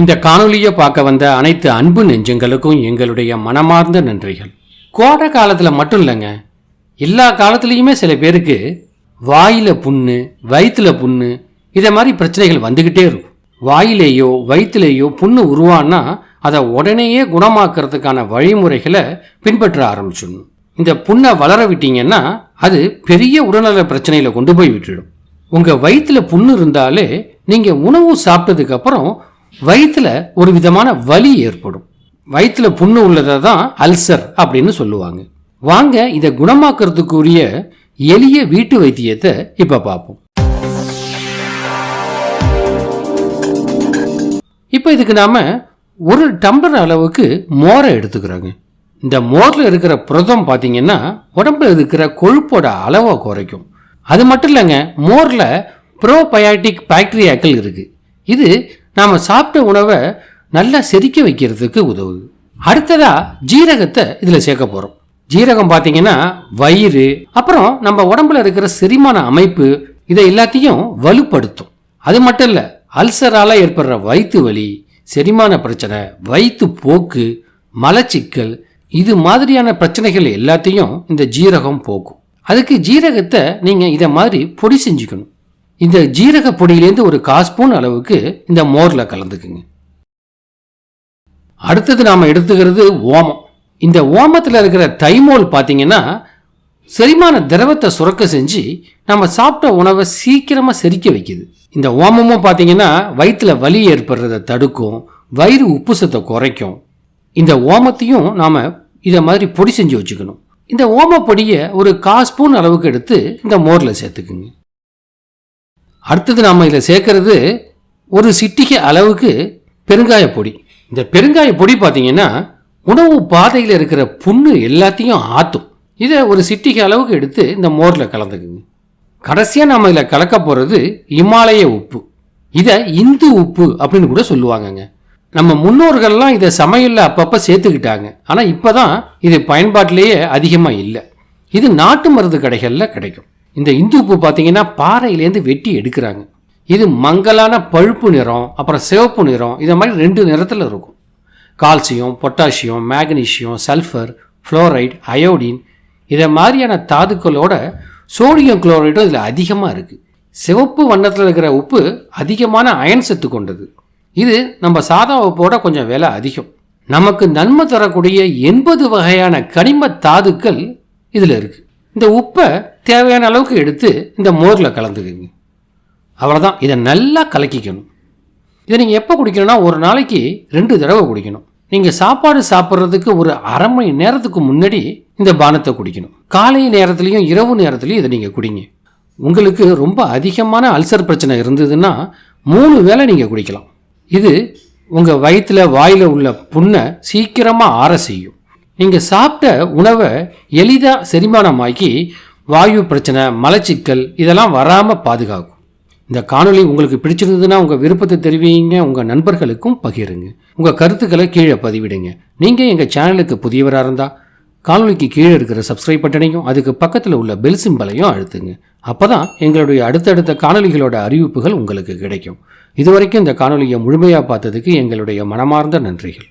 இந்த காணொலியை பார்க்க வந்த அனைத்து அன்பு நெஞ்சங்களுக்கும் எங்களுடைய மனமார்ந்த நன்றிகள். கோடை காலத்தில் மட்டும் இல்லைங்க, எல்லா காலத்துலேயுமே சில பேருக்கு வாயில் புண்ணு, வயிற்றுல புண்ணு, இதை மாதிரி பிரச்சனைகள் வந்துக்கிட்டே இருக்கும். வாயிலேயோ வயிற்றுலேயோ புண்ணு உருவானா அதை உடனேயே குணமாக்குறதுக்கான வழிமுறைகளை பின்பற்ற ஆரம்பிச்சிடணும். இந்த புண்ணை வளர விட்டீங்கன்னா அது பெரிய உடல்நல பிரச்சனையில கொண்டு போய் விட்டுடும். உங்கள் வயிற்றுல புண்ணு இருந்தாலே நீங்கள் உணவு சாப்பிட்டதுக்கு அப்புறம் வயிற்றுல ஒரு விதமான வலி ஏற்படும். வயிற்றுல புண்ணு உள்ளதை தான் அல்சர் அப்படின்னு சொல்லுவாங்க. வாங்க இதை குணமாக்குறதுக்குரிய எளிய வீட்டு வைத்தியத்தை இப்ப பார்ப்போம். இப்ப இதுக்கு நாம ஒரு டம்ளர் அளவுக்கு மோரை எடுத்துக்கிறோங்க. இந்த மோர்ல இருக்கிற புரதம் பார்த்தீங்கன்னா உடம்புல இருக்கிற கொழுப்போட அளவை குறைக்கும். அது மட்டும் இல்லைங்க, மோர்ல ப்ரோபயாட்டிக் பாக்டீரியாக்கள் இருக்கு. இது நாம சாப்பிட்ட உணவை நல்லா செரிக்க வைக்கிறதுக்கு உதவுது. அடுத்ததா ஜீரகத்தை இதுல சேர்க்க போறோம். ஜீரகம் பார்த்தீங்கன்னா வயிறு, அப்புறம் நம்ம உடம்புல இருக்கிற செரிமான அமைப்பு, இதை எல்லாத்தையும் வலுப்படுத்தும். அது மட்டும் இல்ல, அல்சரால ஏற்படுற வயிற்று வலி, செரிமான பிரச்சனை, வயிற்று போக்கு, மலச்சிக்கல், இது மாதிரியான பிரச்சனைகள் எல்லாத்தையும் இந்த ஜீரகம் போக்கும். அதுக்கு ஜீரகத்தை நீங்க இதை மாதிரி பொடி செஞ்சுக்கணும். இந்த ஜீரக பொடியிலேருந்து ஒரு 1/4 ஸ்பூன் அளவுக்கு இந்த மோர்ல கலந்துக்குங்க. அடுத்தது நாம எடுத்துக்கிறது ஓமம். இந்த ஓமத்தில் இருக்கிற தைமோல் பார்த்தீங்கன்னா செரிமான திரவத்தை சுரக்க செஞ்சு நம்ம சாப்பிட்ட உணவை சீக்கிரமாக செரிக்க வைக்குது. இந்த ஓமமும் பார்த்தீங்கன்னா வயிற்றுல வலி ஏற்படுறதை தடுக்கும், வயிறு உப்புசத்தை குறைக்கும். இந்த ஓமத்தையும் நாம் இதை மாதிரி பொடி செஞ்சு வச்சுக்கணும். இந்த ஓம பொடியை ஒரு 1/4 ஸ்பூன் அளவுக்கு எடுத்து இந்த மோரில் சேர்த்துக்குங்க. அடுத்தது நாம் இதில் சேர்க்கறது ஒரு சிட்டிகை அளவுக்கு பெருங்காய பொடி. இந்த பெருங்காய பொடி பார்த்தீங்கன்னா உணவு பாதையில் இருக்கிற புண்ணு எல்லாத்தையும் ஆற்றும். இதை ஒரு சிட்டிகை அளவுக்கு எடுத்து இந்த மோரில் கலந்துக்குங்க. கடைசியாக நம்ம இதில் கலக்க போகிறது இமாலய உப்பு. இதை இந்து உப்பு அப்படின்னு கூட சொல்லுவாங்கங்க. நம்ம முன்னோர்கள்லாம் இதை சமையலில் அப்பப்போ சேர்த்துக்கிட்டாங்க. ஆனால் இப்போ தான் இது பயன்பாட்டிலேயே அதிகமாக இல்லை. இது நாட்டு மருந்து கடைகளில் கிடைக்கும். இந்த இந்து உப்பு பார்த்தீங்கன்னா பாறையிலேருந்து வெட்டி எடுக்கிறாங்க. இது மங்கலான பழுப்பு நிறம், அப்புறம் சிவப்பு நிறம், இதை மாதிரி 2 நிறத்தில் இருக்கும். Calcium, potassium, magnesium, sulphur, fluoride, iodine, இதை மாதிரியான தாதுக்களோட சோடியம் குளோரைடும் இதில் அதிகமாக இருக்குது. சிவப்பு வண்ணத்தில் இருக்கிற உப்பு அதிகமான அயன் சத்து கொண்டது. இது நம்ம சாதா உப்போட கொஞ்சம் விலை அதிகம். நமக்கு நன்மை தரக்கூடிய 80 வகையான கனிம தாதுக்கள் இதில் இருக்குது. இந்த உப்பை தேவையான அளவுக்கு எடுத்து இந்த மோரில் கலந்துக்குங்க. அவ்வளோதான். இதை நல்லா கலக்கிக்கணும். இதை நீங்கள் எப்போ குடிக்கணும்னா ஒரு நாளைக்கு 2 தடவை குடிக்கணும். நீங்கள் சாப்பாடு சாப்பிட்றதுக்கு ஒரு அரை மணி நேரத்துக்கு முன்னாடி இந்த பானத்தை குடிக்கணும். காலை நேரத்துலையும் இரவு நேரத்துலையும் இதை நீங்கள் குடிங்க. உங்களுக்கு ரொம்ப அதிகமான அல்சர் பிரச்சனை இருந்ததுன்னா 3 வேளை நீங்கள் குடிக்கலாம். இது உங்கள் வயிற்றில் வாயில் உள்ள புண்ணை சீக்கிரமாக ஆற செய்யும். நீங்கள் சாப்பிட்ட உணவை எளிதாக செரிமானமாக்கி வாயு பிரச்சனை, மலச்சிக்கல் இதெல்லாம் வராமல் பாதுகாக்கும். இந்த காணொலி உங்களுக்கு பிடிச்சிருந்ததுன்னா உங்கள் விருப்பத்தை தெரிவிங்க, உங்கள் நண்பர்களுக்கும் பகிருங்க. உங்கள் கருத்துக்களை கீழே பதிவிடுங்க. நீங்கள் எங்கள் சேனலுக்கு புதியவராக இருந்தால் காணொலிக்கு கீழே இருக்கிற சப்ஸ்கிரைப் பட்டனையும் அதுக்கு பக்கத்தில் உள்ள பெல் சிம்பலையும் அழுத்துங்க. அப்போ தான் எங்களுடைய அடுத்தடுத்த காணொலிகளோட அறிவிப்புகள் உங்களுக்கு கிடைக்கும். இதுவரைக்கும் இந்த காணொலியை முழுமையாக பார்த்ததுக்கு எங்களுடைய மனமார்ந்த நன்றிகள்.